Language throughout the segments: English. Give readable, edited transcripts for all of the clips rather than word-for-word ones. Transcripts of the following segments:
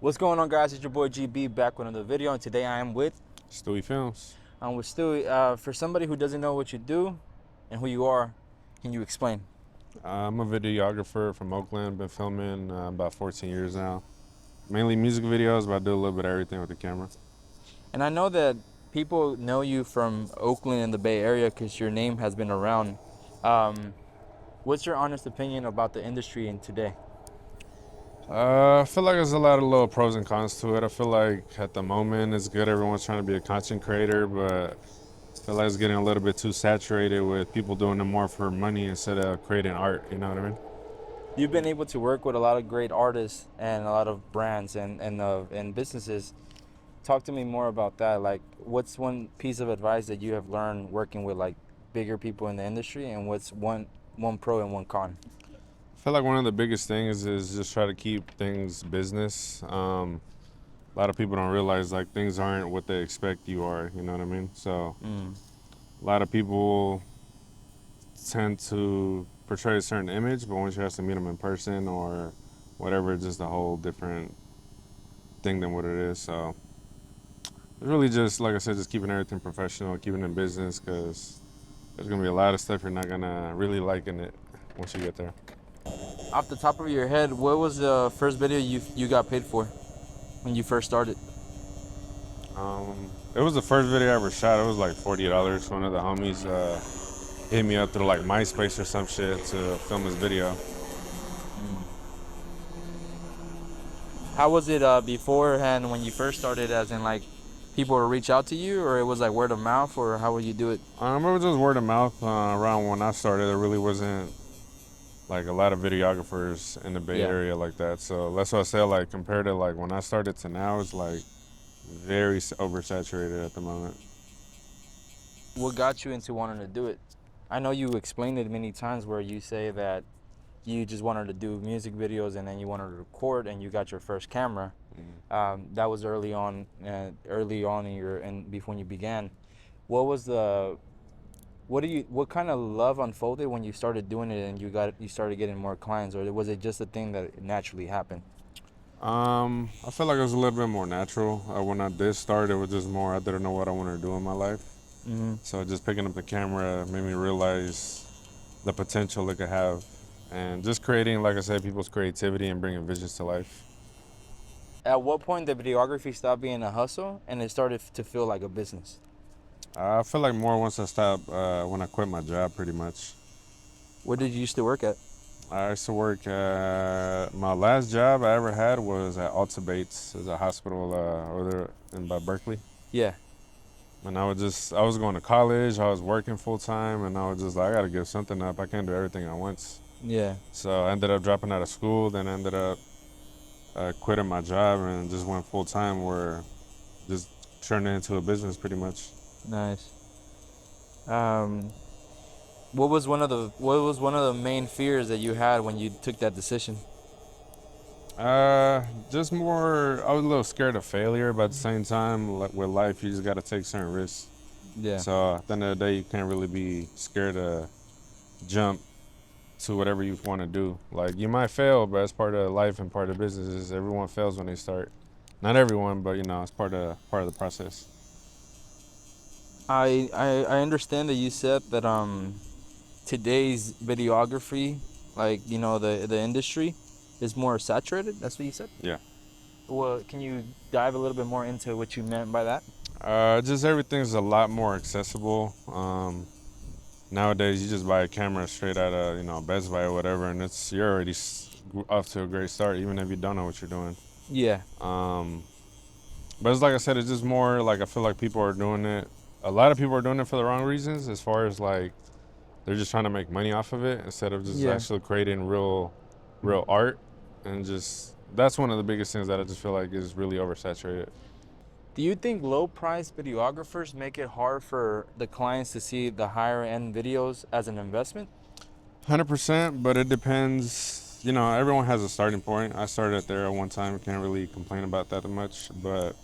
What's going on, guys? It's your boy GB back with another video, and today I am with Stewy Films. Stewy. For somebody who doesn't know what you do and who you are, can you explain? I'm a videographer from Oakland. Been filming about 14 years now. Mainly music videos, but I do a little bit of everything with the camera. And I know that people know you from Oakland and the Bay Area because your name has been around. Um, what's your honest opinion about the industry in today? I feel like there's a lot of little pros and cons to it. I feel like at the moment it's good. Everyone's trying to be a content creator, but I feel like it's getting a little bit too saturated with people doing it more for money instead of creating art. You know what I mean? You've been able to work with a lot of great artists and a lot of brands and businesses. Talk to me more about that. Like, what's one piece of advice that you have learned working with like bigger people in the industry, and what's one pro and one con? I feel like one of the biggest things is just try to keep things business. A lot of people don't realize like things aren't what they expect you are. You know what I mean? So Mm. a lot of people tend to portray a certain image, but once you have to meet them in person or whatever, it's just a whole different thing than what it is. So it's really just, like I said, just keeping everything professional, keeping it in business, because there's gonna be a lot of stuff you're not gonna really like in it once you get there. Off the top of your head, what was the first video you got paid for when you first started? It was the first video I ever shot. It was like $40. One of the homies hit me up through like MySpace or some shit to film his video. How was it beforehand when you first started? As in, like, people would reach out to you, or it was like word of mouth, or how would you do it? It was just word of mouth. Around when I started, there really wasn't like a lot of videographers in the Bay Yeah. Area like that. So that's what I said. Like compared to like when I started to now, it's like very oversaturated at the moment. What got you into wanting to do it? I know you explained it many times where you say that you just wanted to do music videos and then you wanted to record and you got your first camera. That was early on in your and before you began. What was the what kind of love unfolded when you started doing it and you started getting more clients, or was it just a thing that naturally happened? I feel like it was a little bit more natural. When I did start, it was just more I didn't know what I wanted to do in my life. Mm-hmm. So just picking up the camera made me realize the potential it could have, and just creating, like I said, people's creativity and bringing visions to life. At what point did videography stop being a hustle and it started to feel like a business? I feel like more once I stopped when I quit my job, pretty much. Where did you used to work at? I used to work my last job I ever had was at Alta Bates. It's a hospital over there by Berkeley. Yeah. And I was going to college, I was working full time, and I was just like, I gotta give something up. I can't do everything at once. Yeah. So I ended up dropping out of school, then ended up quitting my job and just went full time, where just turned it into a business pretty much. Nice. Um, what was one of the main fears that you had when you took that decision? Just more, I was a little scared of failure, but at the same time, like with life, you just gotta take certain risks. Yeah. So at the end of the day, you can't really be scared to jump to whatever you want to do. Like you might fail, but it's part of life and part of business. Is everyone fails when they start. Not everyone, but it's part of the process. I understand that you said that today's videography, like, the industry is more saturated. That's what you said. Yeah. Well, can you dive a little bit more into what you meant by that? Just everything's a lot more accessible. Nowadays, you just buy a camera straight out of Best Buy or whatever, and you're already off to a great start, even if you don't know what you're doing. Yeah. But it's like I said, it's just more like I feel like people are doing it. A lot of people are doing it for the wrong reasons, as far as like they're just trying to make money off of it instead of just Yeah. actually creating real art. And just that's one of the biggest things that I just feel like is really oversaturated. Do you think low-price videographers make it hard for the clients to see the higher-end videos as an investment? 100%, but it depends. Everyone has a starting point. I started there at one time. Can't really complain about that much, but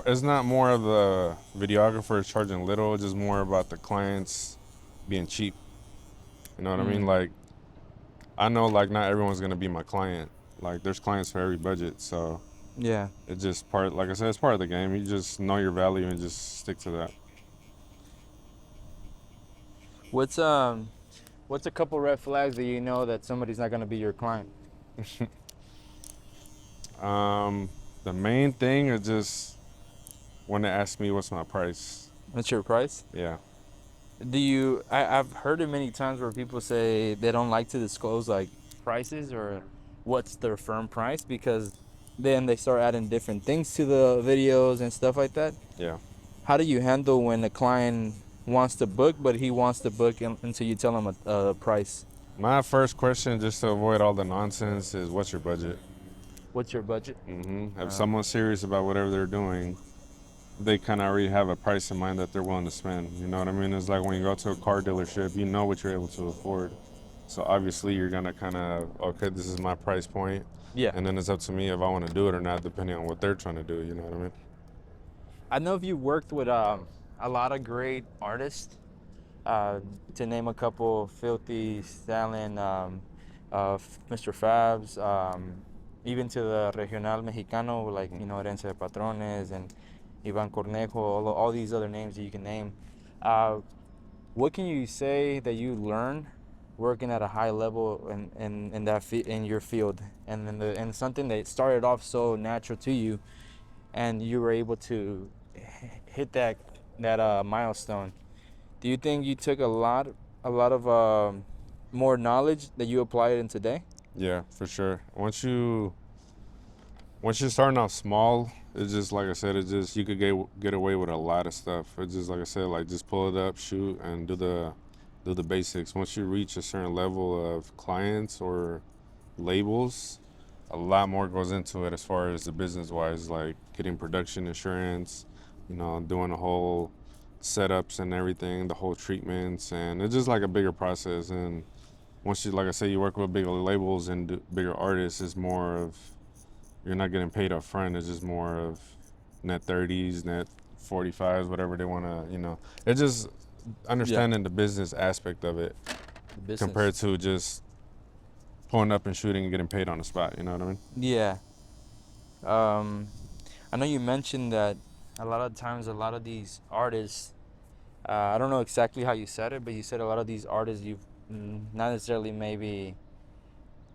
it's not more of the videographers charging little. It's just more about the clients being cheap. You know what I mean? Like, I know like not everyone's gonna be my client, Like there's clients for every budget, so Yeah. it's just part. Like I said, it's part of the game. You just know your value and just stick to that. What's um what's a couple red flags that you know that somebody's not gonna be your client? The main thing is just when they ask me what's my price. What's your price? Yeah. I've heard it many times where people say they don't like to disclose like prices or what's their firm price because then they start adding different things to the videos and stuff like that. Yeah. How do you handle when a client wants to book, but he wants to book until you tell him a price? My first question, just to avoid all the nonsense, is what's your budget? What's your budget? If someone's serious about whatever they're doing, they kind of already have a price in mind that they're willing to spend. You know what I mean? It's like when you go to a car dealership, you know what you're able to afford. So obviously you're gonna kind of, okay, this is my price point. Yeah. And then it's up to me if I want to do it or not, depending on what they're trying to do. You know what I mean? I know if you worked with a lot of great artists, to name a couple, Filthy, Stalin, Mr. Fabs, even to the Regional Mexicano, like, you know, Herencia de Patrones and Ivan Cornejo, all these other names that you can name. What can you say that you learned working at a high level in your field, and something that started off so natural to you, and you were able to hit that milestone? Do you think you took a lot of more knowledge that you apply it in today? Yeah, for sure. Once you're starting off small, it's just like I said, it's just you could get away with a lot of stuff. It's just like I said, like just pull it up, shoot, and do the basics. Once you reach a certain level of clients or labels, a lot more goes into it as far as the business wise, like getting production insurance, you know, doing the whole setups and everything, the whole treatments, and it's just like a bigger process. And once you, like I say, you work with bigger labels and bigger artists, it's more of, you're not getting paid up front. It's just more of net 30s, net 45s, whatever they want to, you know. It's just understanding the business aspect of it compared to just pulling up and shooting and getting paid on the spot. You know what I mean? Yeah. I know you mentioned that a lot of times, a lot of these artists, I don't know exactly how you said it, but you said a lot of these artists, not necessarily maybe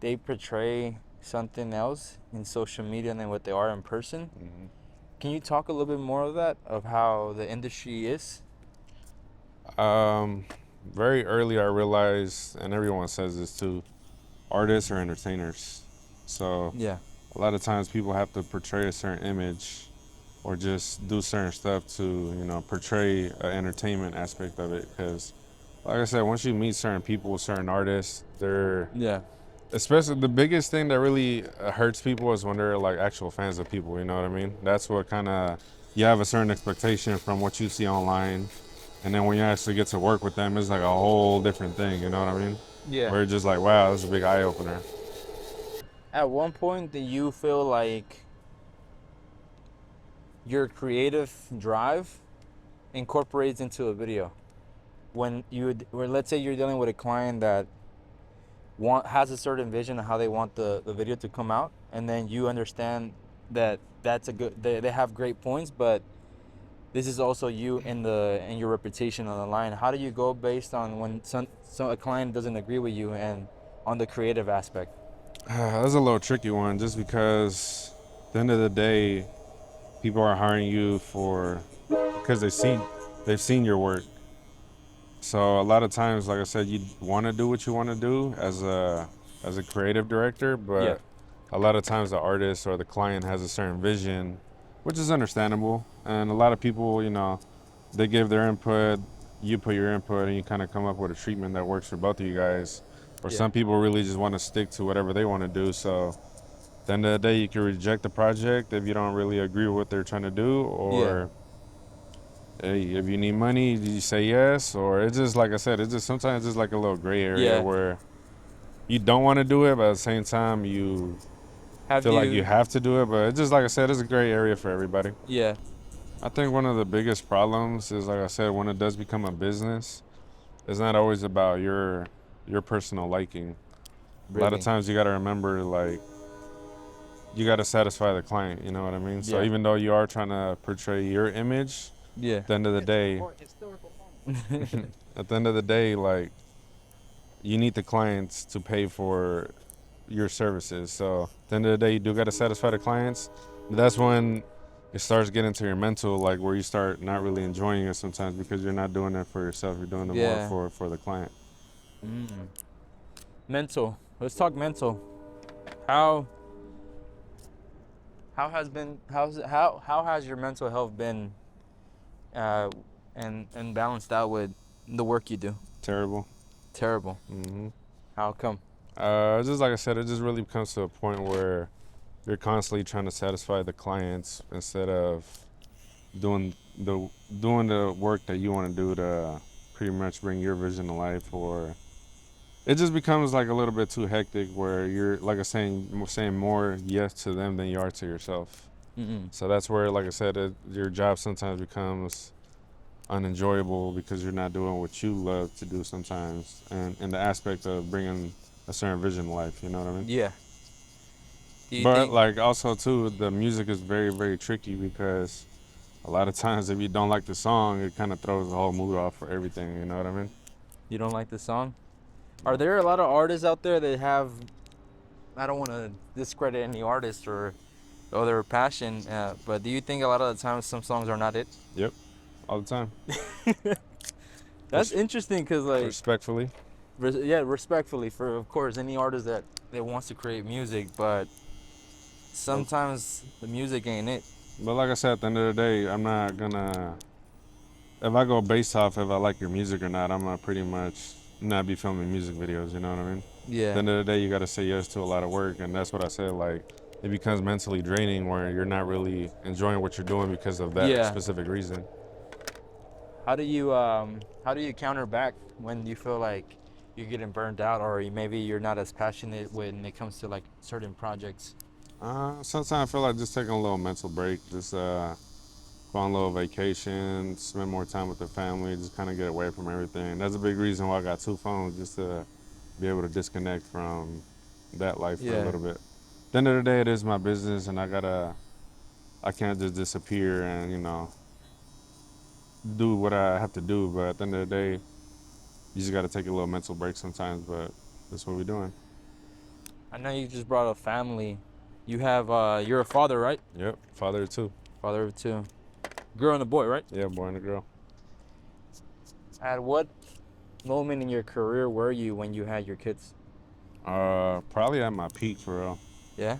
they portray something else in social media than what they are in person. Mm-hmm. Can you talk a little bit more of that, of how the industry is? Very early I realized, and everyone says this too, artists are entertainers. So Yeah. a lot of times people have to portray a certain image or just do certain stuff to, you know, portray an entertainment aspect of it. Because like I said, once you meet certain people, certain artists, they're, Yeah. especially the biggest thing that really hurts people is when they're like actual fans of people. You know what I mean? That's what kind of, you have a certain expectation from what you see online, and then when you actually get to work with them, it's like a whole different thing. You know what I mean? Yeah. Where you're just like, wow, this is a big eye opener. At one point, do you feel like your creative drive incorporates into a video? When let's say you're dealing with a client that has a certain vision of how they want the video to come out, and then you understand that that's a good, they have great points, but this is also you in your reputation on the line. How do you go based on when a client doesn't agree with you and on the creative aspect? That's a little tricky one, just because at the end of the day, people are hiring you because they've seen your work. So a lot of times, like I said, you want to do what you want to do as a creative director, but Yeah. a lot of times the artist or the client has a certain vision, which is understandable. And a lot of people, you know, they give their input, you put your input, and you kind of come up with a treatment that works for both of you guys. Or Yeah. some people really just want to stick to whatever they want to do. So at the end of the day, you can reject the project if you don't really agree with what they're trying to do, or hey, if you need money, you say yes. Or it's just like I said, it's just sometimes it's like a little gray area Yeah. where you don't want to do it, but at the same time you Have feel like you? you have to do it. But it's just like I said, it's a gray area for everybody. Yeah. I think one of the biggest problems is, like I said, when it does become a business, it's not always about your personal liking. A lot of Really? times you got to remember, like, you got to satisfy the client. You know what I mean? So Yeah. even though you are trying to portray your image, Yeah. at the end of the day, at the end of the day, like you need the clients to pay for your services. So at the end of the day, you do got to satisfy the clients. But that's when it starts getting to your mental, like where you start not really enjoying it sometimes because you're not doing it for yourself. You're doing it more Yeah. for the client. Mm. Mental. Let's talk mental. How how has your mental health been uh and balanced out with the work you do? Terrible. Terrible. hmm How come? just like I said, it just really comes to a point where you're constantly trying to satisfy the clients instead of doing the doing the work that you want to do to pretty much bring your vision to life. Or it just becomes like a little bit too hectic where you're like I saying more yes to them than you are to yourself. Mm-mm. So that's where, like I said, your job sometimes becomes unenjoyable because you're not doing what you love to do sometimes, and in the aspect of bringing a certain vision to life. You know what I mean? Yeah. Do you But think? like also too, the music is very very tricky because a lot of times if you don't like the song, it kind of throws the whole mood off for everything. You know what I mean? You don't like the song? Are there a lot of artists out there that have? I don't want to discredit any artist or their passion, but do you think a lot of the times some songs are not it? Yep, all the time. That's interesting because like, Respectfully. yeah, respectfully for of course any artist that wants to create music, but But, sometimes the music ain't it. but like I said, at the end of the day, I'm not gonna. If I go based off if I like your music or not, I'm gonna pretty much not be filming music videos. You know what I mean? At the Yeah, end of the day, you got to say yes to a lot of work, and that's what I said. Like, it becomes mentally draining where you're not really enjoying what you're doing because of that yeah. specific reason. How do you counter back when you feel like you're getting burned out, or maybe you're not as passionate when it comes to like certain projects? Sometimes I feel like just taking a little mental break, just go on a little vacation, spend more time with the family, just kind of get away from everything. That's a big reason why I got two phones, just to be able to disconnect from that life for a Yeah, little bit. At the end of the day, it is my business, and I can't just disappear and do what I have to do. But at the end of the day, you just got to take a little mental break sometimes. But that's what we're doing. I know you just brought up family. You have you're a father, right? Yep, father too. Father of two, girl and a boy, right? Yeah, boy and a girl. At what moment in your career were you when you had your kids? Probably at my peak for real. Yeah.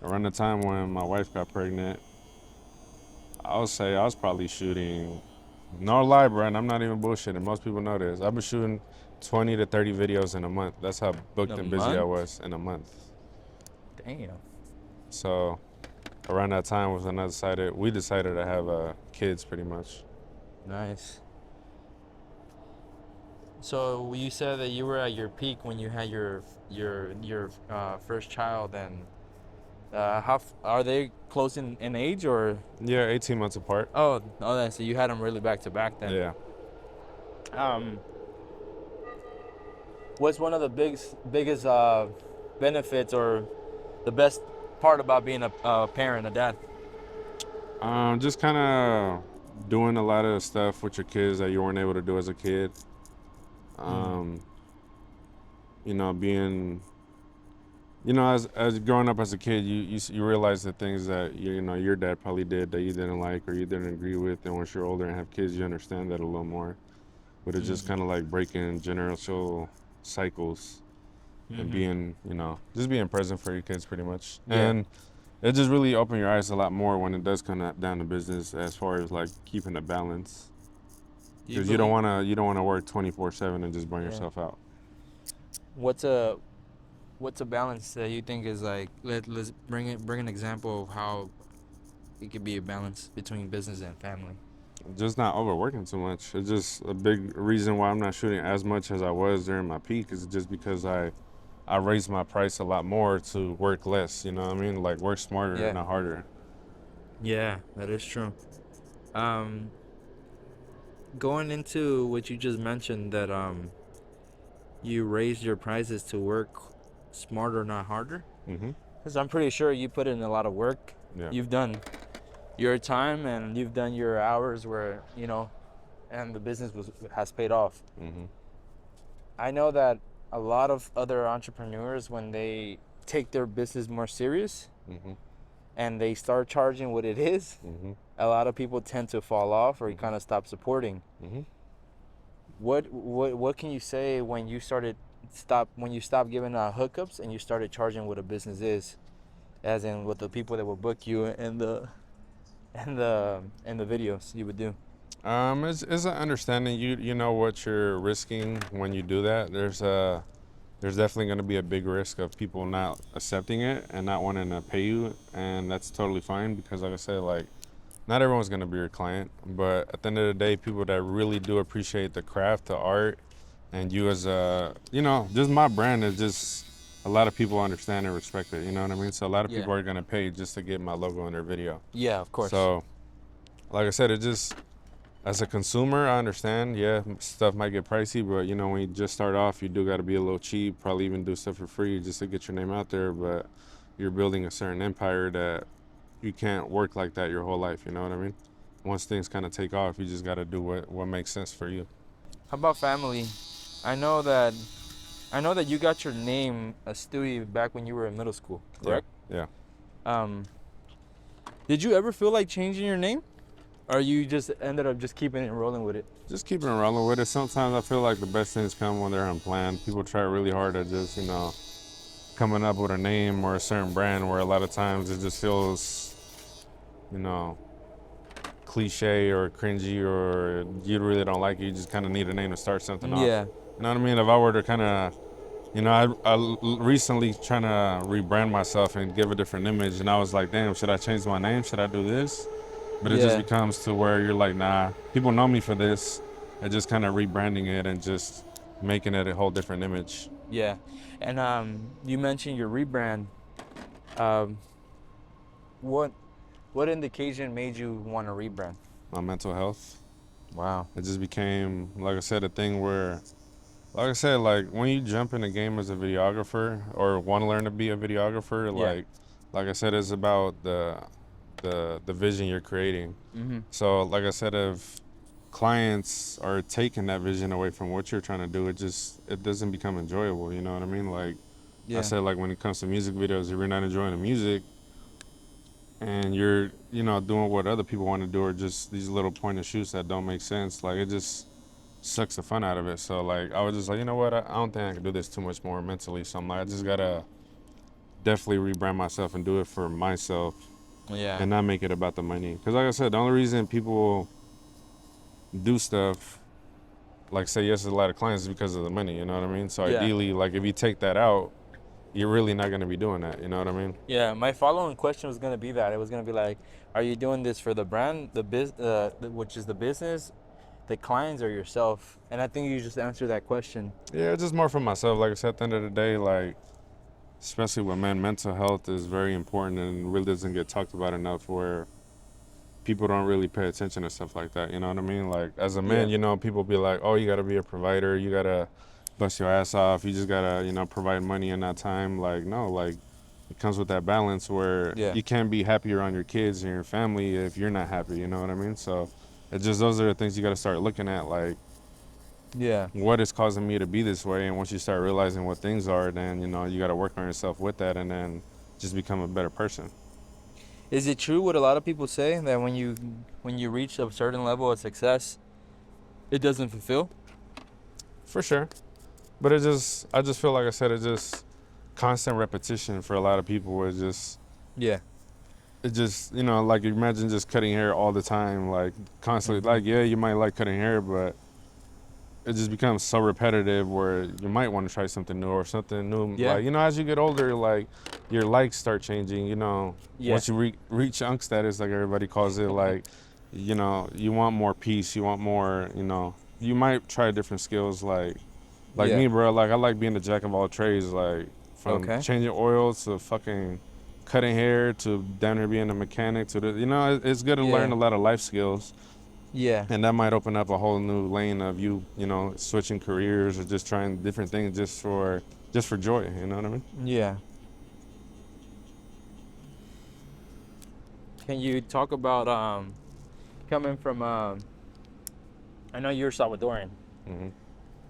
Around the time when my wife got pregnant, I would say I was probably shooting. No lie, Brian. I'm not even bullshitting. Most people know this. I've been shooting 20 to 30 videos in a month. That's how In booked a and busy I month? was in a month. Damn. So around that time was when we decided to have kids pretty much. Nice. So you said that you were at your peak when you had your first child, and are they close in age or? Yeah, 18 months apart. So you had them really back to back then. Yeah. Um, what's one of the biggest benefits or the best part about being a parent, a dad? Just kind of doing a lot of stuff with your kids that you weren't able to do as a kid. Mm. Um, being as growing up as a kid, you realize the things that your dad probably did that you didn't like or you didn't agree with, and once you're older and have kids, you understand that a little more. But it's just Mm. kind of like breaking generational cycles and Mm-hmm. being just being present for your kids pretty much. Yeah. And it just really opened your eyes a lot more when it does come down to business as far as like keeping a balance, Do you because believe? you don't want to work 24/7 and just burn Yeah. yourself out. What's a what's a balance that you think is like? Let's bring an example of how it could be a balance between business and family. Just not overworking too much. It's just a big reason why I'm not shooting as much as I was during my peak is just because I raised my price a lot more to work less. You know what I mean? Like work smarter, Yeah. not harder. Yeah, that is true. Um, Going into what you just mentioned that you raised your prices to work smarter, not harder. hmm Because I'm pretty sure you put in a lot of work. Yeah. You've done your time and you've done your hours where, and the business has paid off. Mm-hmm. I know that a lot of other entrepreneurs, when they take their business more serious Mm-hmm. and they start charging what it is, Mm-hmm. a lot of people tend to fall off or Mm-hmm. kind of stop supporting. Mm-hmm. What can you say when you stopped giving hookups and you started charging what a business is, as in with the people that will book you and the videos you would do? It's an understanding. You know what you're risking when you do that. There's definitely going to be a big risk of people not accepting it and not wanting to pay you, and that's totally fine because, like I said, like not everyone's going to be your client, but at the end of the day, people that really do appreciate the craft, the art, and you as just my brand is just a lot of people understand and respect it. You know what I mean? So a lot of Yeah. people are going to pay just to get my logo in their video. Yeah, of course. So, like I said, it just as a consumer, I understand. Yeah, stuff might get pricey, but when you just start off, you do got to be a little cheap. Probably even do stuff for free just to get your name out there. But you're building a certain empire that you can't work like that your whole life. You know what I mean? Once things kind of take off, you just got to do what makes sense for you. How about family? I know that you got your name Stewy back when you were in middle school, correct? Yeah. Did you ever feel like changing your name? Or you just ended up just keeping it and rolling with it? Just keeping it rolling with it. Sometimes I feel like the best things come when they're unplanned. People try really hard at just, coming up with a name or a certain brand where a lot of times it just feels, cliche or cringy or you really don't like it. You just kind of need a name to start something off. Yeah. You know what I mean? If I were to kind of, I recently trying to rebrand myself and give a different image, and I was like, damn, should I change my name? Should I do this? But it just Yeah. becomes to where you're like, nah, people know me for this, and just kind of rebranding it and just making it a whole different image. Yeah. And you mentioned your rebrand. Um, what indication made you want to rebrand? My mental health. Wow. It just became, like I said, a thing where, like I said, like when you jump in the game as a videographer or want to learn to be a videographer, Yeah. like I said, it's about the vision you're creating. Mm-hmm. So, like I said, if clients are taking that vision away from what you're trying to do, it doesn't become enjoyable. You know what I mean? Like Yeah. I said, like when it comes to music videos, if you're not enjoying the music and you're doing what other people want to do or just these little point and shoots that don't make sense, like it just sucks the fun out of it. So like I was just like, you know what, I don't think I can do this too much more mentally. So I'm like, I just gotta definitely rebrand myself and do it for myself Yeah. and not make it about the money. Because like I said, the only reason people do stuff like say yes to a lot of clients is because of the money. You know what I mean? So Yeah. ideally, like if you take that out, you're really not going to be doing that. You know what I mean? Yeah, my following question was going to be that. It was going to be like, are you doing this for the brand, which is the business, the clients, or yourself? And I think you just answered that question. Yeah, it's just more for myself. Like I said, at the end of the day, like especially with men, mental health is very important and really doesn't get talked about enough where people don't really pay attention to stuff like that. You know what I mean? Like as a man, Yeah. people be like, oh, you got to be a provider. You got to bust your ass off. You just got to, provide money in that time. Like, no, like it comes with that balance where Yeah. you can't be happy around your kids and your family if you're not happy. You know what I mean? So it's just those are the things you got to start looking at. Like, Yeah. what is causing me to be this way? And once you start realizing what things are, then, you got to work on yourself with that and then just become a better person. Is it true what a lot of people say that when you reach a certain level of success, it doesn't fulfill? For sure. But I just feel like I said, it's just constant repetition for a lot of people. Yeah. It just, like imagine just cutting hair all the time, like constantly. Mm-hmm. Like, yeah, you might like cutting hair, but it just becomes so repetitive where you might want to try something new or something new. Yeah. Like, as you get older, like your likes start changing, Yeah. once you reach unk status, like everybody calls it, like, you want more peace, you want more, you might try different skills, like Yeah. me, bro. Like I like being the jack of all trades, like from Okay. changing oil to fucking cutting hair to down here being a mechanic to the, it's good to Yeah. learn a lot of life skills, Yeah. and that might open up a whole new lane of you, switching careers or just trying different things just for joy. You know what I mean? Yeah. Can you talk about coming from? I know you're Salvadorian, Mhm.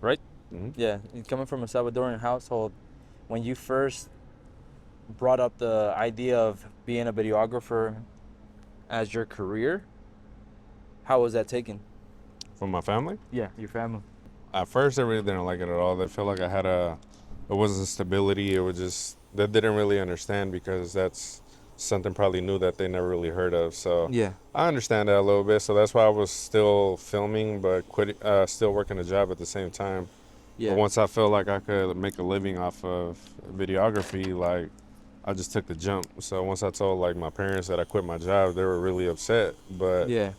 right? Mhm. Yeah, coming from a Salvadorian household. When you first brought up the idea of being a videographer as your career, how was that taken? From my family. Yeah, your family. At first, they really didn't like it at all. They felt like it wasn't stability. It was just they didn't really understand because that's something probably new that they never really heard of. So Yeah. I understand that a little bit. So that's why I was still filming, but still working a job at the same time. But Yeah. once I felt like I could make a living off of videography, like I just took the jump. So once I told like my parents that I quit my job, they were really upset. But Yeah.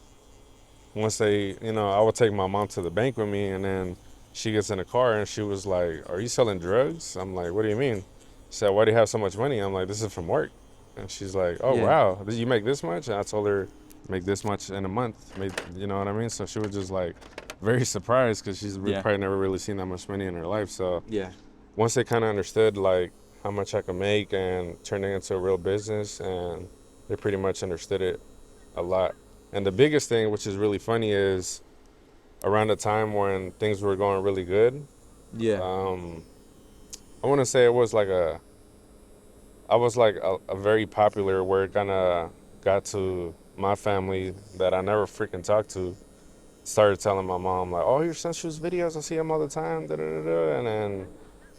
once they, I would take my mom to the bank with me, and then she gets in the car and she was like, "Are you selling drugs?" I'm like, "What do you mean?" She said, "Why do you have so much money?" I'm like, "This is from work." And she's like, "Oh Yeah. wow, did you make this much?" And I told her, "Make this much in a month." You know what I mean? So she was just like very surprised because she's Yeah. probably never really seen that much money in her life. So Yeah. once they kind of understood like how much I could make and turn it into a real business, and they pretty much understood it a lot. And the biggest thing, which is really funny, is around the time when things were going really good. Yeah. Um, I want to say it was like I was like a very popular where it kind of got to my family that I never freaking talked to. Started telling my mom like, "Oh, your son shoots videos. I see him all the time." Da, da, da, da. And then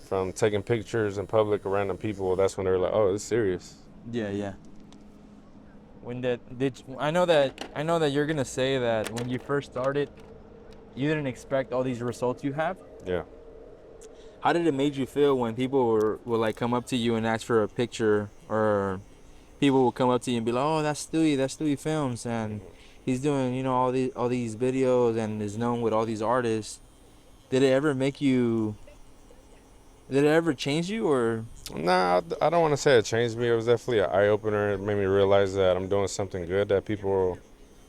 from taking pictures in public of random people, that's when they were like, "Oh, it's serious." Yeah. Yeah. When I know that you're gonna say that when you first started, you didn't expect all these results you have. Yeah. How did it make you feel when people were like come up to you and ask for a picture, or people will come up to you and be like, "Oh, that's Stewy Films, and he's doing all these videos and is known with all these artists." Did it ever make you? Did it ever change you, or? Nah, I don't want to say it changed me. It was definitely an eye opener. It made me realize that I'm doing something good that people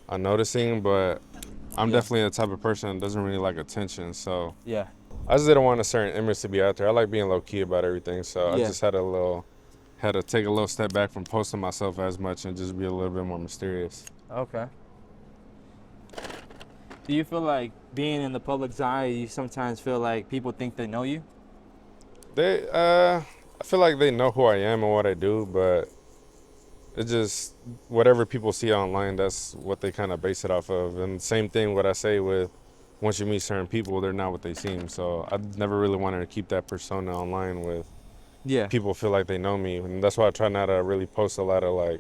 are noticing. But I'm Yeah. definitely the type of person that doesn't really like attention. So Yeah. I just didn't want a certain image to be out there. I like being low key about everything. So I Yeah. just had to take a little step back from posting myself as much and just be a little bit more mysterious. Okay. Do you feel like being in the public's eye, you sometimes feel like people think they know you? I feel like they know who I am and what I do, but it just whatever people see online, that's what they kind of base it off of. And same thing what I say with once you meet certain people, they're not what they seem. So I never really wanted to keep that persona online with Yeah. people feel like they know me, and that's why I try not to really post a lot of like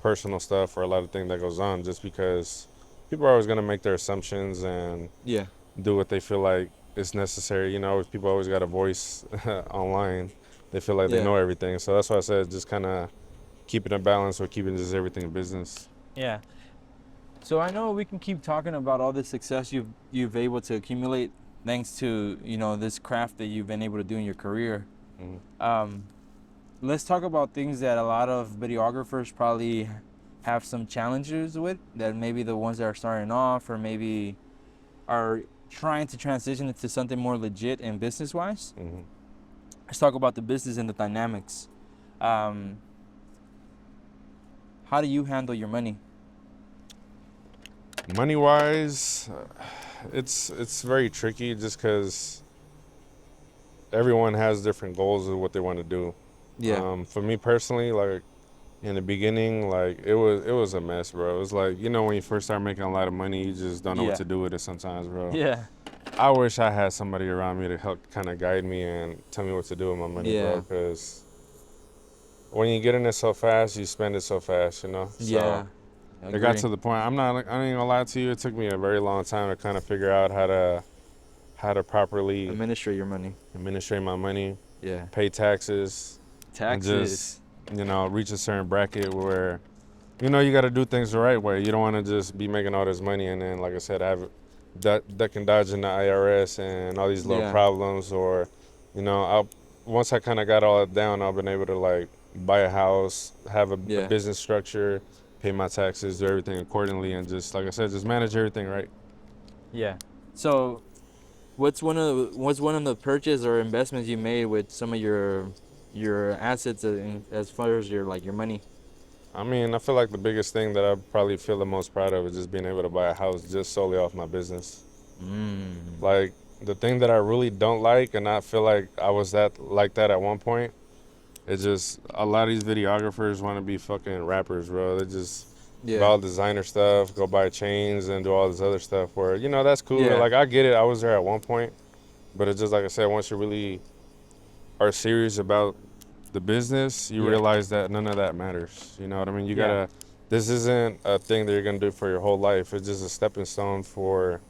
personal stuff or a lot of things that goes on, just because people are always gonna make their assumptions and Yeah. do what they feel like is necessary. People always got a voice online. They feel like they Yeah. know everything, so that's why I said just kind of keeping a balance or keeping just everything in business. Yeah. So I know we can keep talking about all the success you've able to accumulate thanks to this craft that you've been able to do in your career. Mhm. Let's talk about things that a lot of videographers probably have some challenges with, that maybe the ones that are starting off or maybe are trying to transition into something more legit and business wise. Mhm. Let's talk about the business and the dynamics. Um, how do you handle your money? Money wise, it's very tricky just because everyone has different goals of what they want to do. Yeah. For me personally, like in the beginning, like it was a mess, bro. It was like when you first start making a lot of money, you just don't know what Yeah. to do with it sometimes, bro. Yeah. I wish I had somebody around me to help kind of guide me and tell me what to do with my money, bro. Yeah. Because when you get in it so fast, you spend it so fast, Yeah. So I it got agree. to the point. I ain't gonna lie to you. It took me a very long time to kind of figure out how to properly Administrate your money. administrate my money, Yeah. pay taxes, and just Taxes. reach a certain bracket where you got to do things the right way. You don't want to just be making all this money and then, like I said, have duck and dodging the IRS and all these little Yeah. problems. Or, once I kind of got all that down, I've been able to like buy a house, have a Yeah. business structure, pay my taxes, do everything accordingly, and just like I said, just manage everything right. Yeah. So, what's one of the purchase or investments you made with some of your assets as far as your money? I mean, I feel like the biggest thing that I probably feel the most proud of is just being able to buy a house just solely off my business. Like, the thing that I really don't like, and I feel like I was that at one point, it's just a lot of these videographers want to be fucking rappers, bro. They just buy Yeah. all designer stuff, go buy chains, and do all this other stuff. Where that's cool. Yeah. Like I get it. I was there at one point, but it's just like I said. Once you really are serious about the business, you Yeah. realize that none of that matters. You know what I mean? You Yeah. gotta. This isn't a thing that you're gonna do for your whole life. It's just a stepping stone for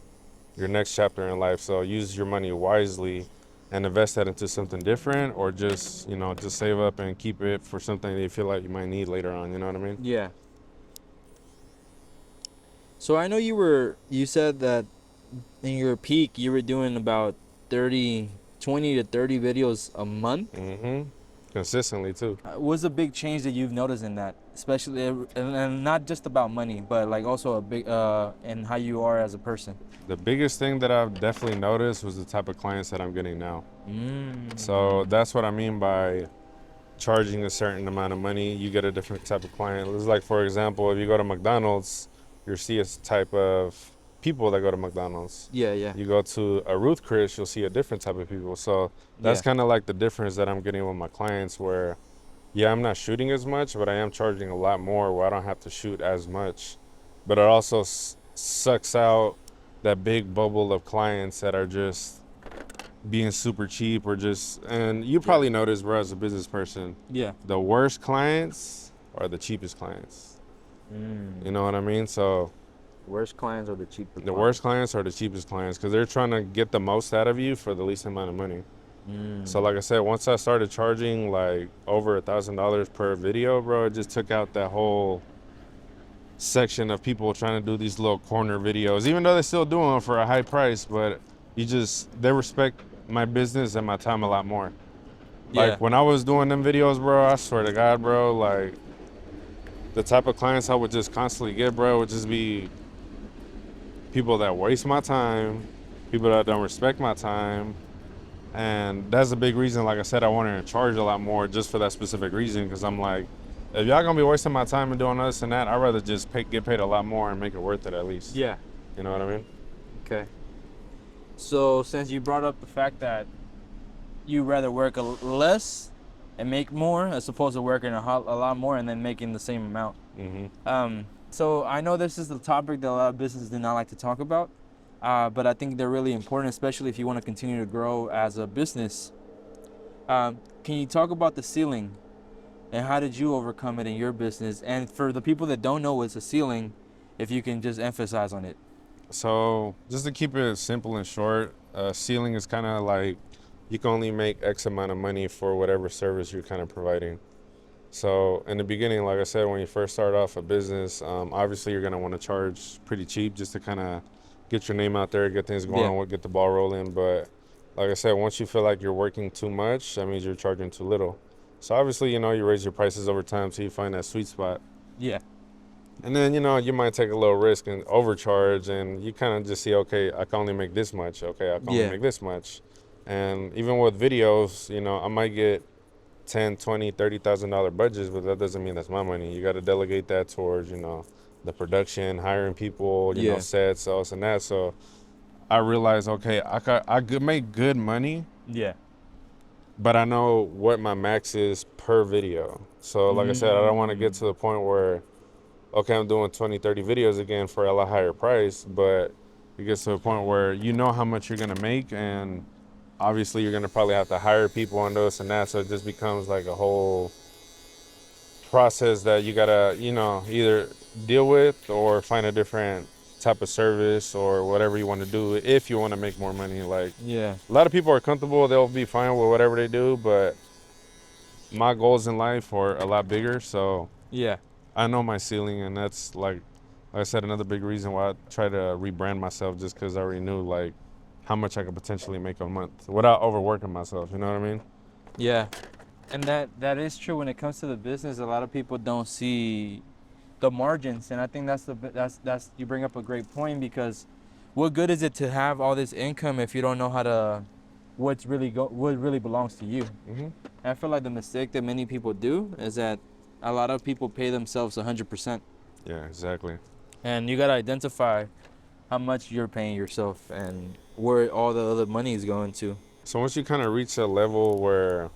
your next chapter in life. So use your money wisely and invest that into something different, or just just save up and keep it for something that you feel like you might need later on. You know what I mean? Yeah. So I know you said that in your peak you were doing about 20 to 30 videos a month. Consistently too. What's a big change that you've noticed in that, especially and not just about money, but like also a big in how you are as a person? The biggest thing that I've definitely noticed was the type of clients that I'm getting now. So that's what I mean by charging a certain amount of money, you get a different type of client. It's like, for example, if you go to McDonald's, you'll see a type of people that go to McDonald's. Yeah, yeah, You go to a Ruth Chris, you'll see a different type of people. So that's yeah, kind of like the difference that I'm getting with my clients where, yeah, I'm not shooting as much, but I am charging a lot more where I don't have to shoot as much. But it also sucks out that big bubble of clients that are just being super cheap or just, and you probably notice, bro, as a business person, yeah. the worst clients are the cheapest clients. You know what I mean? So Worst clients are the cheapest. the worst clients are the cheapest clients because they're trying to get the most out of you for the least amount of money. So like I said, once I started charging like over $1,000 per video, bro, it just took out that whole section of people trying to do these little corner videos, even though they still do them for a high price, but they respect my business and my time a lot more. Yeah, Like when I was doing them videos, bro, I swear to God, bro, like the type of clients I would just constantly get, bro, would just be people that waste my time, people that don't respect my time. And that's a big reason, like I said, I wanted to charge a lot more just for that specific reason. Because I'm like, if y'all gonna be wasting my time and doing this and that, I'd rather just get paid a lot more and make it worth it at least. yeah. You know what I mean? Okay. So since you brought up the fact that you rather work less and make more as opposed to working a lot more and then making the same amount. So I know this is the topic that a lot of businesses do not like to talk about, but I think they're really important, especially if you want to continue to grow as a business. Can you talk about the ceiling and how did you overcome it in your business? And for the people that don't know what's a ceiling, if you can just emphasize on it. So just to keep it simple and short, ceiling is kind of like you can only make X amount of money for whatever service you're kind of providing. So in the beginning, like I said, when you first start off a business, obviously you're gonna want to charge pretty cheap just to kind of get your name out there, get things going, get the ball rolling. But like I said, once you feel like you're working too much, that means you're charging too little. So obviously, you raise your prices over time till you find that sweet spot. Yeah. And then, you might take a little risk and overcharge, and you kind of just see, okay, I can only make this much. Okay, I can only make this much. And even with videos, I might get $10, $20, $30,000 budgets, but that doesn't mean that's my money. You got to delegate that towards, the production, hiring people, sets, this and that. So I realized, okay, I could make good money. Yeah. But I know what my max is per video. So like I said, I don't want to get to the point where, okay, I'm doing 20, 30 videos again for a lot higher price, but it gets to a point where you know how much you're going to make, and obviously you're going to probably have to hire people on this and that. So it just becomes like a whole process that you got to, either deal with or find a different type of service or whatever you want to do if you want to make more money. Like, Yeah. a lot of people are comfortable, they'll be fine with whatever they do, but my goals in life are a lot bigger. So Yeah. I know my ceiling, and that's like I said, another big reason why I try to rebrand myself, just because I already knew like how much I could potentially make a month without overworking myself. You know what I mean? Yeah. And that is true when it comes to the business. A lot of people don't see the margins, and I think that's you bring up a great point, because what good is it to have all this income if you don't know how to what really belongs to you? And I feel like the mistake that many people do is that A lot of people pay themselves 100%. Yeah, exactly. And you got to identify how much you're paying yourself and where all the other money is going to. So once you kind of reach a level where,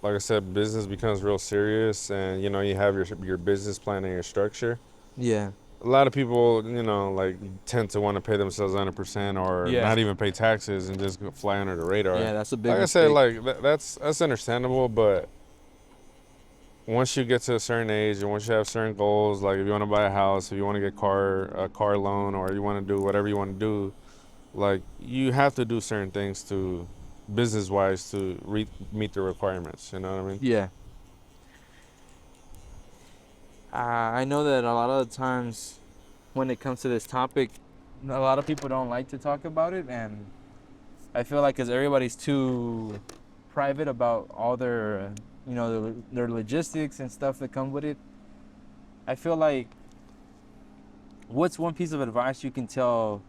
like I said, business becomes real serious, and you know you have your business plan and your structure. Yeah. A lot of people, you know, like tend to want to pay themselves 100% or Yeah. not even pay taxes and just fly under the radar. Yeah, that's a big Like I said, mistake. like that's understandable, but once you get to a certain age and once you have certain goals, like if you want to buy a house, if you want to get a car loan, or you want to do whatever you want to do, like you have to do certain things to business wise to meet the requirements. You know what I mean? Yeah. I know that a lot of the times when it comes to this topic, a lot of people don't like to talk about it, and I feel like because everybody's too private about all their, their logistics and stuff that come with it. I feel like, what's one piece of advice you can tell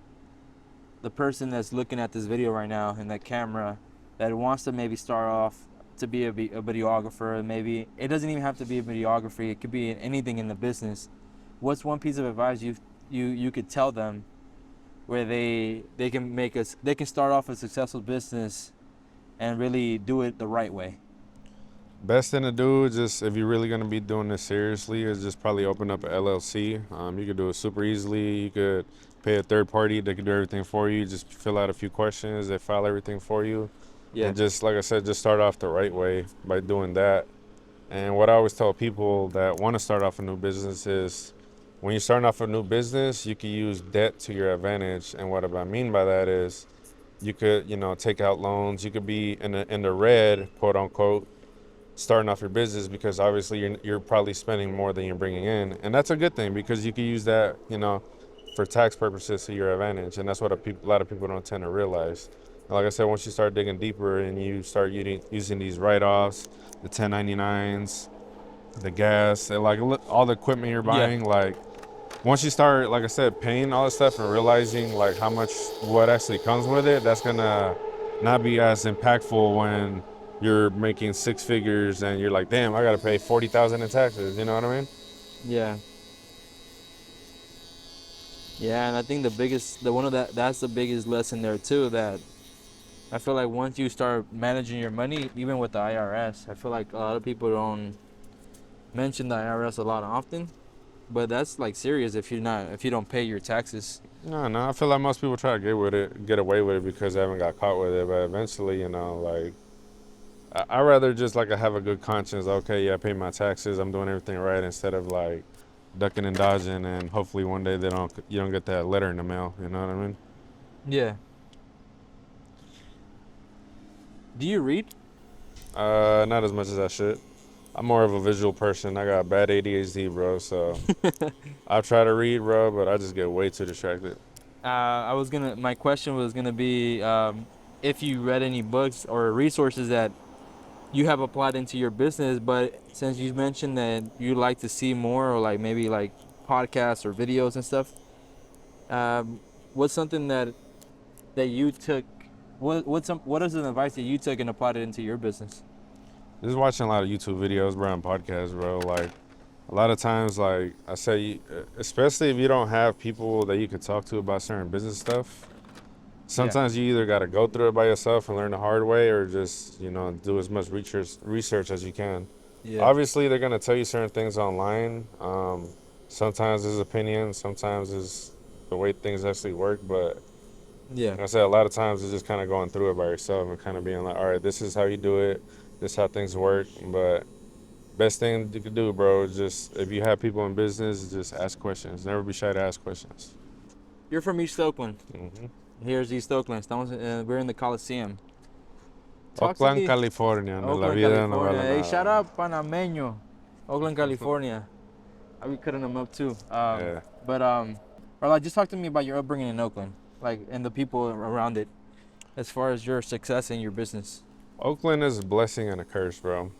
the person that's looking at this video right now in that camera that wants to maybe start off to be a videographer? Maybe it doesn't even have to be a videography. It could be anything in the business. What's one piece of advice you could tell them where they can start off a successful business and really do it the right way? Best thing to do, just if you're really gonna be doing this seriously, is just probably open up an LLC. You could do it super easily. You could pay a third party; they could do everything for you. Just fill out a few questions, they file everything for you, Yeah. and just like I said, just start off the right way by doing that. And what I always tell people that want to start off a new business is, when you're starting off a new business, you can use debt to your advantage. And what I mean by that is, you could, take out loans. You could be in the red, quote unquote, starting off your business, because obviously you're probably spending more than you're bringing in, and that's a good thing because you can use that, for tax purposes to your advantage, and that's what a lot of people don't tend to realize. And like I said, once you start digging deeper and you start using these write-offs, the 1099s, the gas, and like all the equipment you're buying, like once you start, like I said, paying all this stuff and realizing like how much what actually comes with it, that's gonna not be as impactful when you're making six figures and you're like, damn, I gotta pay 40,000 in taxes. You know what I mean? Yeah. Yeah, and I think that's the biggest lesson there too. That I feel like once you start managing your money, even with the IRS, I feel like a lot of people don't mention the IRS a lot often, but that's like serious if you don't pay your taxes. No, I feel like most people try to get away with it because they haven't got caught with it. But eventually, like I rather just like I have a good conscience. Okay, yeah, I pay my taxes. I'm doing everything right, instead of like ducking and dodging, and hopefully one day you don't get that letter in the mail. You know what I mean? Yeah. Do you read? Not as much as I should. I'm more of a visual person. I got bad ADHD, bro. So I try to read, bro, but I just get way too distracted. My question was gonna be, if you read any books or resources that you have applied into your business, but since you mentioned that you like to see more, or like maybe like podcasts or videos and stuff, um, what's something that you took? What is an advice that you took and applied it into your business? Just watching a lot of YouTube videos, bro, and podcasts, bro. Like a lot of times, like I say, especially if you don't have people that you could talk to about certain business stuff. Sometimes you either got to go through it by yourself and learn the hard way, or just do as much research as you can. Yeah. Obviously, they're gonna tell you certain things online. Sometimes it's opinion, sometimes it's the way things actually work. But Yeah. like I said, a lot of times it's just kind of going through it by yourself and kind of being like, all right, this is how you do it. This is how things work. But best thing you could do, bro, is just if you have people in business, just ask questions. Never be shy to ask questions. You're from East Oakland. Mm-hmm. Here's East Oakland. We're in the Coliseum. Oakland, California. No, la Oakland, vida no California. vale Hey, nada. shout out Panameño. Oakland, California. I'll be cutting them up too. Yeah. But or like, just talk to me about your upbringing in Oakland, like, and the people around it, as far as your success in your business. Oakland is a blessing and a curse, bro.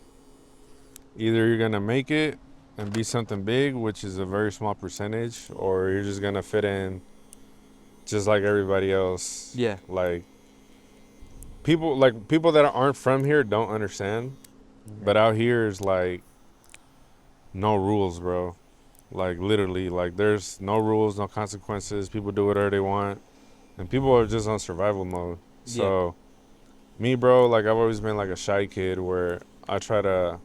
Either you're gonna make it and be something big, which is a very small percentage, or you're just gonna fit in just like everybody else. Yeah. Like people that aren't from here don't understand. But out here is like no rules, bro. Like literally, like there's no rules, no consequences. People do whatever they want, and people are just on survival mode. Yeah. So me, bro, like I've always been like a shy kid where I try to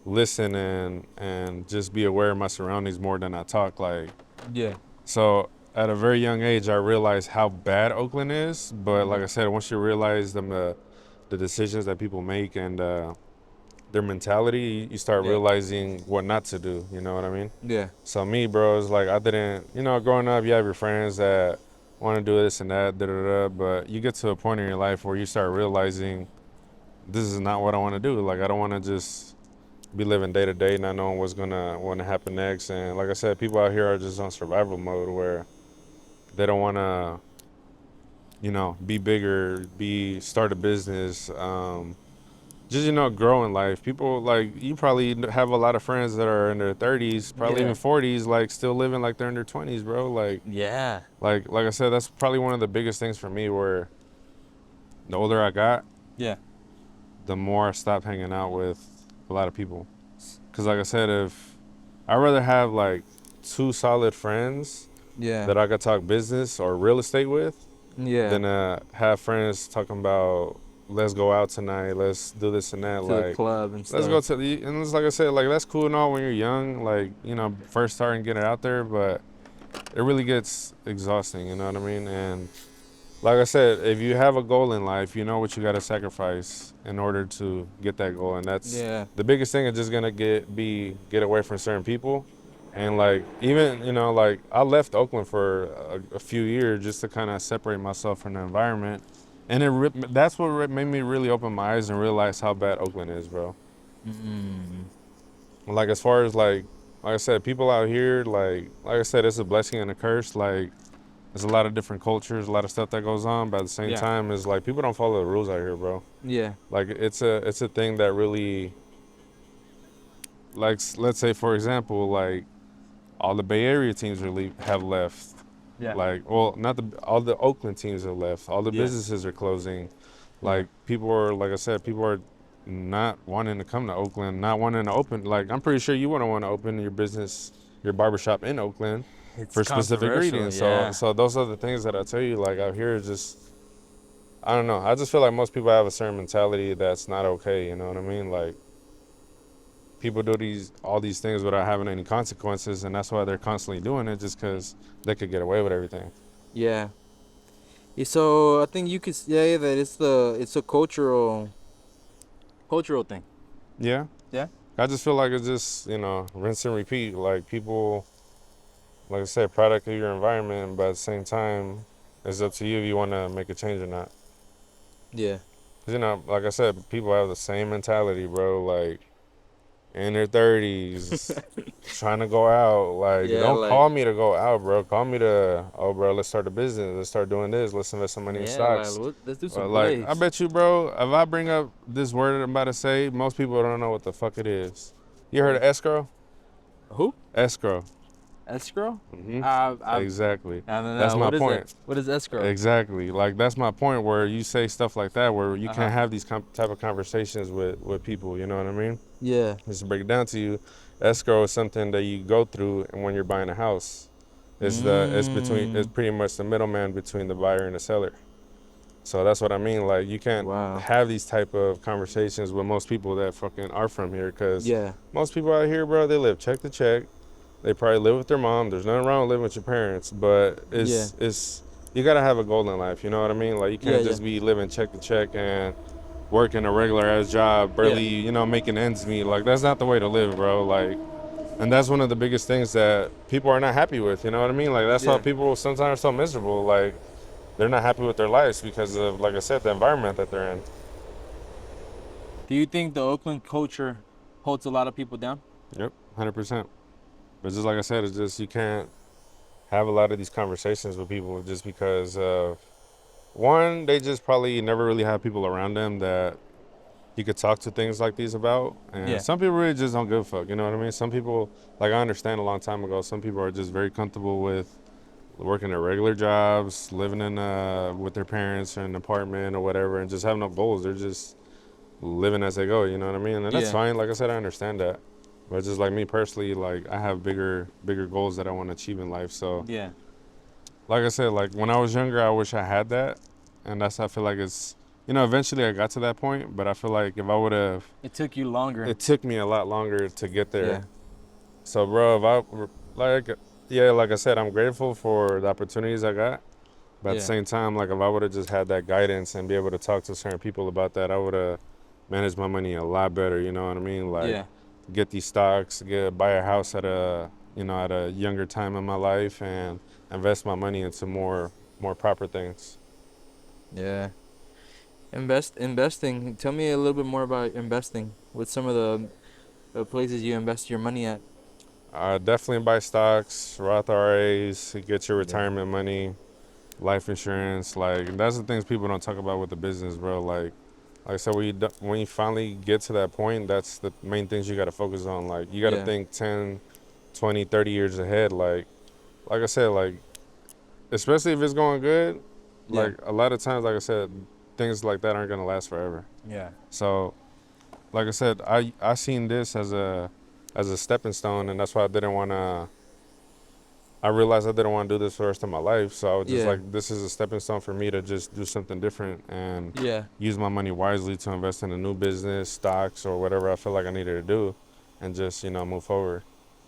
listen and just be aware of my surroundings more than I talk. Like Yeah. so at a very young age, I realized how bad Oakland is. But like I said, once you realize the decisions that people make and their mentality, you start Yeah. realizing what not to do. You know what I mean? Yeah. So me, bro, it's like I didn't, growing up, you have your friends that want to do this and that, da da da. But you get to a point in your life where you start realizing this is not what I want to do. Like I don't want to just be living day to day, not knowing what's gonna happen next. And like I said, people out here are just on survival mode where they don't want to, be bigger, start a business, just grow in life. People like you probably have a lot of friends that are in their 30s, probably Yeah. even 40s, like still living like they're in their 20s, bro. Yeah. Like I said, that's probably one of the biggest things for me. Where the older I got, Yeah. the more I stopped hanging out with a lot of people. Cause like I said, if I'd rather have like two solid friends Yeah. that I could talk business or real estate with Yeah. than have friends talking about let's go out tonight, let's do this and that. To the Like club and let's stuff. go to the and it's like I said, like that's cool and all when you're young, like first starting getting out there, but it really gets exhausting. You know what I mean? And like I said, if you have a goal in life, you know what you got to sacrifice in order to get that goal, and that's Yeah. the biggest thing. Is just gonna get away from certain people, and like even like I left Oakland for a few years just to kind of separate myself from the environment, and that's what made me really open my eyes and realize how bad Oakland is, bro. Mm. Like as far as like I said, people out here, like I said, it's a blessing and a curse. Like there's a lot of different cultures, a lot of stuff that goes on, but at the same Yeah. time, it's like people don't follow the rules out here, bro. Yeah. Like it's a thing that really, like let's say for example, like all the Bay Area teams have left. Yeah. Like well, not all the Oakland teams have left. All the Yeah. businesses are closing. Yeah. Like people are, like I said, people are not wanting to come to Oakland, not wanting to open. Like I'm pretty sure you wouldn't want to open your business, your barbershop in Oakland It's for specific controversial, reasons. yeah. So those are the things that I tell you. Like out here, is just I don't know. I just feel like most people have a certain mentality that's not okay. You know what I mean? Like people do all these things without having any consequences, and that's why they're constantly doing it, just because they could get away with everything. Yeah. Yeah, so I think you could say that it's a cultural thing. Yeah. Yeah. I just feel like it's just rinse and repeat. Like people, like I said, product of your environment, but at the same time, it's up to you if you want to make a change or not. Yeah. 'Cause, like I said, people have the same mentality, bro. Like in their 30s, trying to go out. Like, Yeah, don't like call me to go out, bro. Call me to, oh, bro, let's start a business. Let's start doing this. Let's invest some money in yeah, like stocks. let's do some Like, I plays. bet you, bro, if I bring up this word I'm about to say, most people don't know what the fuck it is. You heard of escrow? Who? Escrow. Escrow? Hmm. I Exactly. don't know. That's my What is point. that? What is escrow? Exactly. Like that's my point. Where you say stuff like that, where you Uh-huh. can't have these type of conversations with people. You know what I mean? Yeah. Just to break it down to you, escrow is something that you go through, and when you're buying a house, it's pretty much the middleman between the buyer and the seller. So that's what I mean. Like you can't Wow. have these type of conversations with most people that fucking are from here, because Yeah. most people out here, bro, they live check to check. They probably live with their mom. There's nothing wrong with living with your parents, but it's you gotta have a goal in life. You know what I mean? Like you can't just be living check to check and working a regular ass job, barely making ends meet. Like that's not the way to live, bro. Like, and that's one of the biggest things that people are not happy with. You know what I mean? Like that's why Yeah. people sometimes are so miserable. Like they're not happy with their lives because of, like I said, the environment that they're in. Do you think the Oakland culture holds a lot of people down? Yep, 100%. But just like I said, it's just you can't have a lot of these conversations with people just because of one, they just probably never really have people around them that you could talk to things like these about. And Yeah. some people really just don't give a fuck. You know what I mean? Some people, like I understand a long time ago, some people are just very comfortable with working their regular jobs, living in with their parents or in an apartment or whatever, and just have no goals. They're just living as they go. You know what I mean? And that's Yeah. fine. Like I said, I understand that. But just like me personally, like I have bigger goals that I want to achieve in life. So Yeah. like I said, like when I was younger, I wish I had that, and I feel like it's, eventually I got to that point. But I feel like if I would have, It took you longer. it took me a lot longer to get there. Yeah. So bro, if I like, yeah, like I said, I'm grateful for the opportunities I got. But at the Yeah. same time, like if I would have just had that guidance and be able to talk to certain people about that, I would have managed my money a lot better. You know what I mean? Like Yeah. get these stocks, buy a house at a younger time in my life, and invest my money into more proper things. Yeah. Investing. Tell me a little bit more about investing. What's some of the places you invest your money at? Definitely buy stocks, Roth IRAs, get your Yeah. retirement money, life insurance. Like that's the things people don't talk about with the business, bro. Like I said, when you finally get to that point, that's the main things you got to focus on. Like you got to Yeah. think 10, 20, 30 years ahead. Like I said, like especially if it's going good, Yeah. like a lot of times, like I said, things like that aren't gonna last forever. Yeah. So like I said, I seen this as a stepping stone, and that's why I realized I didn't want to do this for the rest of my life. So I was just Yeah. like, this is a stepping stone for me to just do something different and Yeah. use my money wisely to invest in a new business, stocks, or whatever I feel like I needed to do, and just move forward.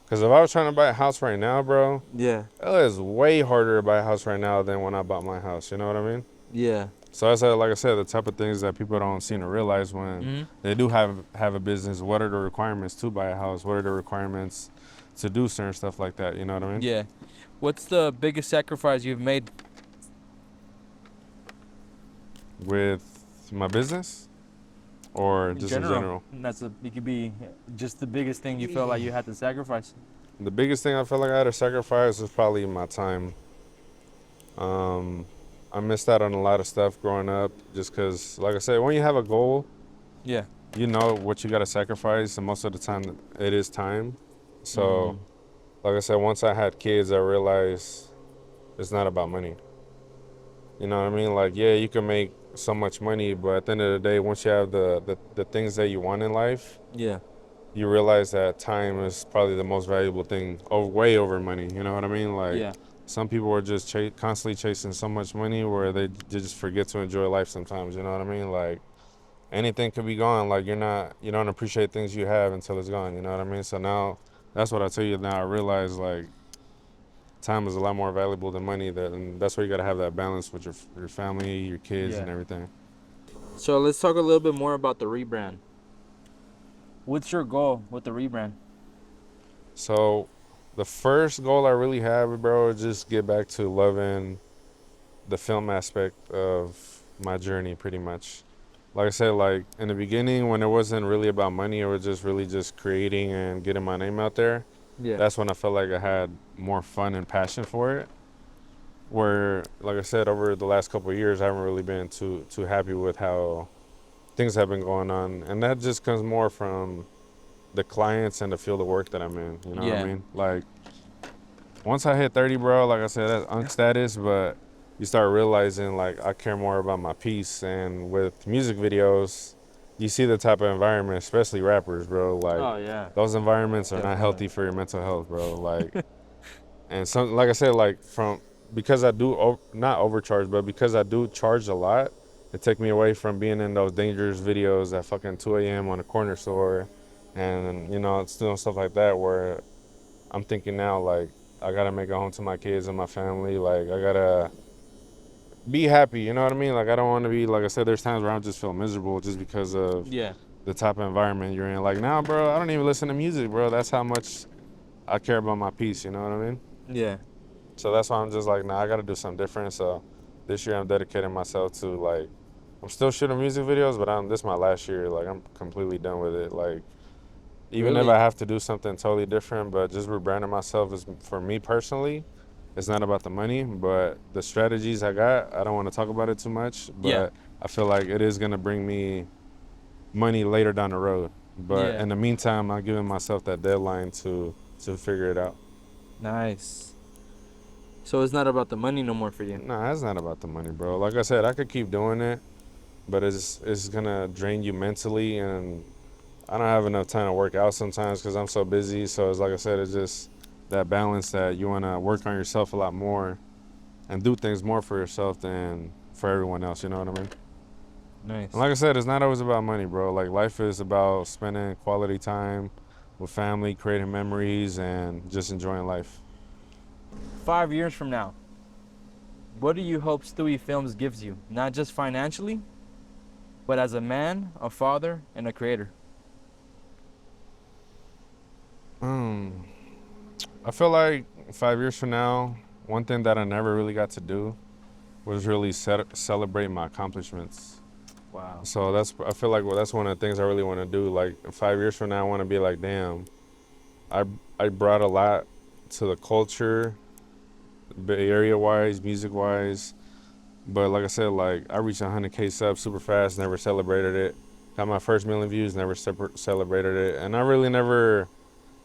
Because if I was trying to buy a house right now, bro, Yeah. it is way harder to buy a house right now than when I bought my house. You know what I mean? Yeah. So that's like I said, the type of things that people don't seem to realize when Hmm. they do have a business. What are the requirements to buy a house? What are the requirements to do certain stuff like that? You know what I mean? Yeah. What's the biggest sacrifice you've made? With my business or In just in general. general? It could be just the biggest thing you feel like you had to sacrifice. The biggest thing I feel like I had to sacrifice was probably my time. Um, I missed out on a lot of stuff growing up just because, like I said, when you have a goal, Yeah. you know what you got to sacrifice, and most of the time it is time. So, Mm. like I said, once I had kids, I realized it's not about money. You know what I mean? Like, yeah, you can make so much money, but at the end of the day, once you have the things that you want in life, Yeah. you realize that time is probably the most valuable thing, way over money. You know what I mean? Like, Yeah. some people are just constantly chasing so much money where they just forget to enjoy life sometimes. You know what I mean? Like, anything could be gone. Like, you don't appreciate things you have until it's gone. You know what I mean? So now, that's what I tell you now. I realize, like, time is a lot more valuable than money. And that's where you got to have that balance with your family, your kids, Yeah. and everything. So let's talk a little bit more about the rebrand. What's your goal with the rebrand? So, the first goal I really have, bro, is just get back to loving the film aspect of my journey, pretty much. Like I said, like in the beginning, when it wasn't really about money, it was just really just creating and getting my name out there. Yeah. That's when I felt like I had more fun and passion for it. Where, like I said, over the last couple of years, I haven't really been too happy with how things have been going on, and that just comes more from the clients and the field of work that I'm in. You know what I Yeah. mean? Like, once I hit 30, bro, like I said, that's unk status, but you start realizing like I care more about my piece. And with music videos, you see the type of environment, especially rappers, bro. Like, Oh yeah. those environments are not Definitely. healthy for your mental health, bro. Like, and some, like I said, like because I do not overcharge, but because I do charge a lot, it took me away from being in those dangerous videos at fucking 2 a.m. on a corner store, and it's doing stuff like that where I'm thinking now, like, I gotta make it home to my kids and my family. Like, I gotta be happy, you know what I mean? Like, I don't want to be, like I said, there's times where I just feel miserable just because of Yeah. the type of environment you're in. Like, now, bro, I don't even listen to music, bro. That's how much I care about my peace, you know what I mean? Yeah. So that's why I'm just like, nah, I gotta do something different. So this year I'm dedicating myself to, like, I'm still shooting music videos, but this is my last year. Like, I'm completely done with it. Like, even if Really? I have to do something totally different, but just rebranding myself is, for me personally, it's not about the money, but the strategies I got, I don't want to talk about it too much, Yeah. but I feel like it is going to bring me money later down the road. But Yeah. in the meantime, I'm giving myself that deadline to figure it out. Nice. So it's not about the money no more for you. Nah, it's not about the money, bro. Like I said, I could keep doing it, but it's going to drain you mentally, and I don't have enough time to work out sometimes because I'm so busy. So it's like I said, it's just that balance that you want to work on yourself a lot more and do things more for yourself than for everyone else. You know what I mean? And Nice. like I said, it's not always about money, bro. Like life is about spending quality time with family, creating memories, and just enjoying life. 5 years from now, what do you hope Stewy Films gives you? Not just financially, but as a man, a father, and a creator. Um, I feel like 5 years from now, one thing that I never really got to do was really celebrate my accomplishments. Wow. So I feel like that's one of the things I really want to do. Like 5 years from now, I want to be like, damn, I I brought a lot to the culture, Bay Area wise, music wise. But like I said, like I reached 100K subs super fast, never celebrated it. Got my first million views, never celebrated it, and I really never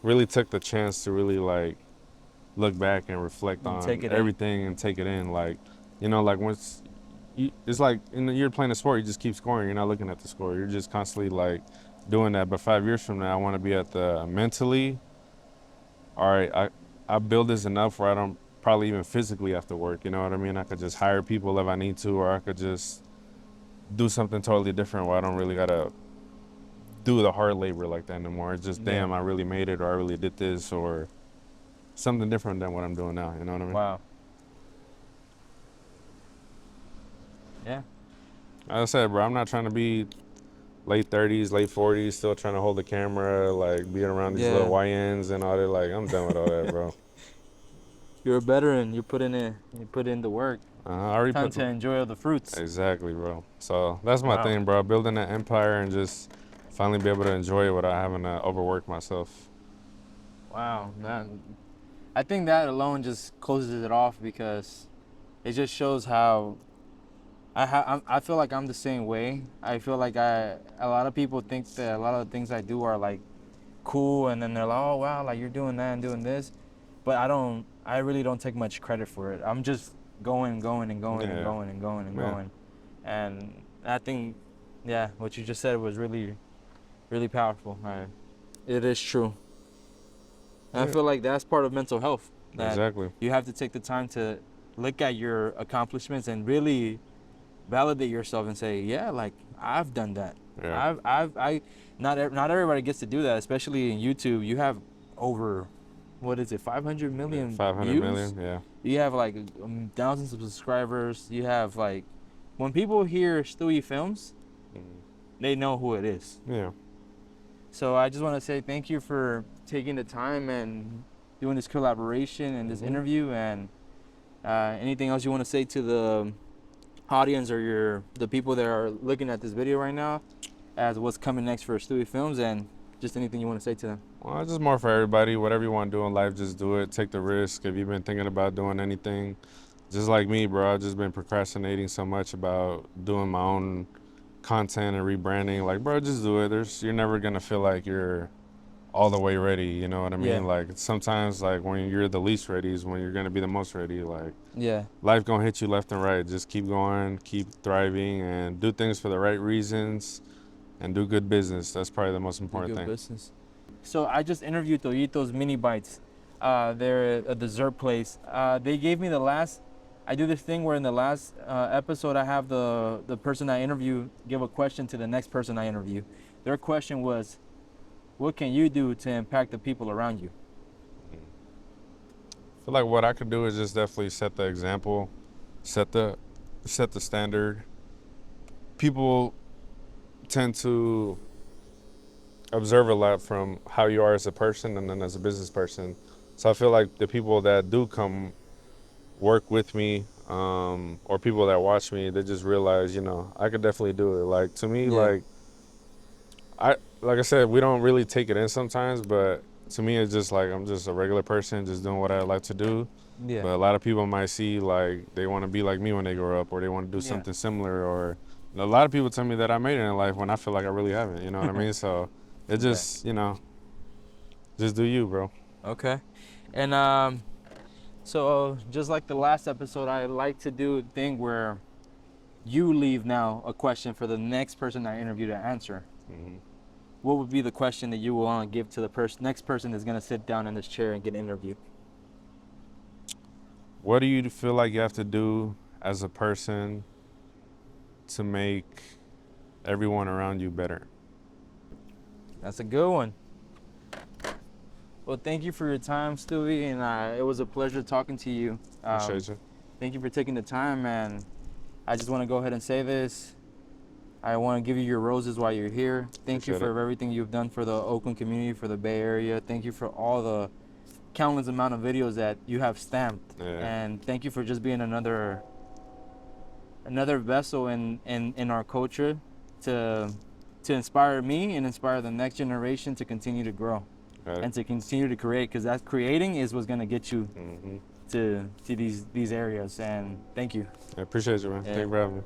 really took the chance to really like look back and reflect And on take it in. everything and take it in. Like, like once it's like you're playing a sport, you just keep scoring. You're not looking at the score. You're just constantly like doing that. But 5 years from now, I want to be at the mentally. All right, I build this enough where I don't probably even physically have to work. You know what I mean? I could just hire people if I need to, or I could just do something totally different where I don't really gotta do the hard labor like that anymore. It's just Yeah. damn, I really made it, or I really did this, or something different than what I'm doing now. You know what I mean? Wow. Yeah. Like I said, bro, I'm not trying to be late 30s, late 40s, still trying to hold the camera, like being around these little Yeah. YNs and all that. Like, I'm done with all that, bro. You're a veteran. You put in it. You put in the work. I already Time put to enjoy the fruits. exactly, bro. So that's my Wow. thing, bro. Building that empire and just finally be able to enjoy it without having to overwork myself. Wow. I think that alone just closes it off because it just shows how I feel like I'm the same way. I feel like a lot of people think that a lot of the things I do are like cool, and then they're like, oh wow, like you're doing that and doing this, but I really don't take much credit for it. I'm just going and going and going and Yeah, going and going and yeah, going, and I think, yeah, what you just said was really, really powerful. It is true. And I yeah, feel like that's part of mental health, that exactly. you have to take the time to look at your accomplishments and really validate yourself and say, yeah, like I've done that. Yeah, I not everybody gets to do that, especially in YouTube. You have over, what is it, 500 yeah. million 500 views? million. Yeah, You have like thousands of subscribers. You have like, when people hear Stewy Films, they know who it is. yeah. So I just want to say thank you for taking the time and doing this collaboration and this interview. And anything else you want to say to the audience or the people that are looking at this video right now, as what's coming next for Stewy Films, and just anything you want to say to them? Well, it's just more for everybody. Whatever you want to do in life, just do it. Take the risk. If you've been thinking about doing anything, just like me, bro, I've just been procrastinating so much about doing my own content and rebranding. Like, bro, just do it. You're never gonna feel like you're all the way ready. You know what I Yeah. mean? Like sometimes, like when you're the least ready is when you're gonna be the most ready. Like Yeah. life gonna hit you left and right. Just keep going, keep thriving, and do things for the right reasons, and do good business. That's probably the most Do important good thing. business. So I just interviewed Toyitos Mini Bites. They're a dessert place. They gave me I do this thing where in the last episode I have the person I interview give a question to the next person I interview. Their question was, what can you do to impact the people around you? I feel like what I could do is just definitely set the example, set the standard. People tend to observe a lot from how you are as a person and then as a business person. So I feel like the people that do come work with me, or people that watch me, they just realize, I could definitely do it. Like to me, Yeah. like I said, we don't really take it in sometimes, but to me, it's just like I'm just a regular person, just doing what I like to do. Yeah. But a lot of people might see like they want to be like me when they grow up, or they want to do Yeah. something similar, or a lot of people tell me that I made it in life when I feel like I really haven't. You know what I mean? So it Okay. just, just do you, bro. Okay. And so just like the last episode, I like to do a thing where you leave now a question for the next person I interview to answer. Mm-hmm. what would be the question that you will want to give to the next person that's gonna sit down in this chair and get interviewed? What do you feel like you have to do as a person to make everyone around you better? That's a good one. Well, thank you for your time, Stewy, and it was a pleasure talking to you. Appreciate you. Thank you for taking the time, and I just want to go ahead and say this. I want to give you your roses while you're here. Thank you Appreciate for everything you've done for the Oakland community, for the Bay Area. Thank you for all the countless amount of videos that you have stamped. Yeah. And thank you for just being another vessel in our culture to inspire me and inspire the next generation to continue to grow. Okay. And to continue to create, because that creating is what's going to get you Mm-hmm. to these areas. And thank you. I appreciate you, man. Yeah. Thank you for having me.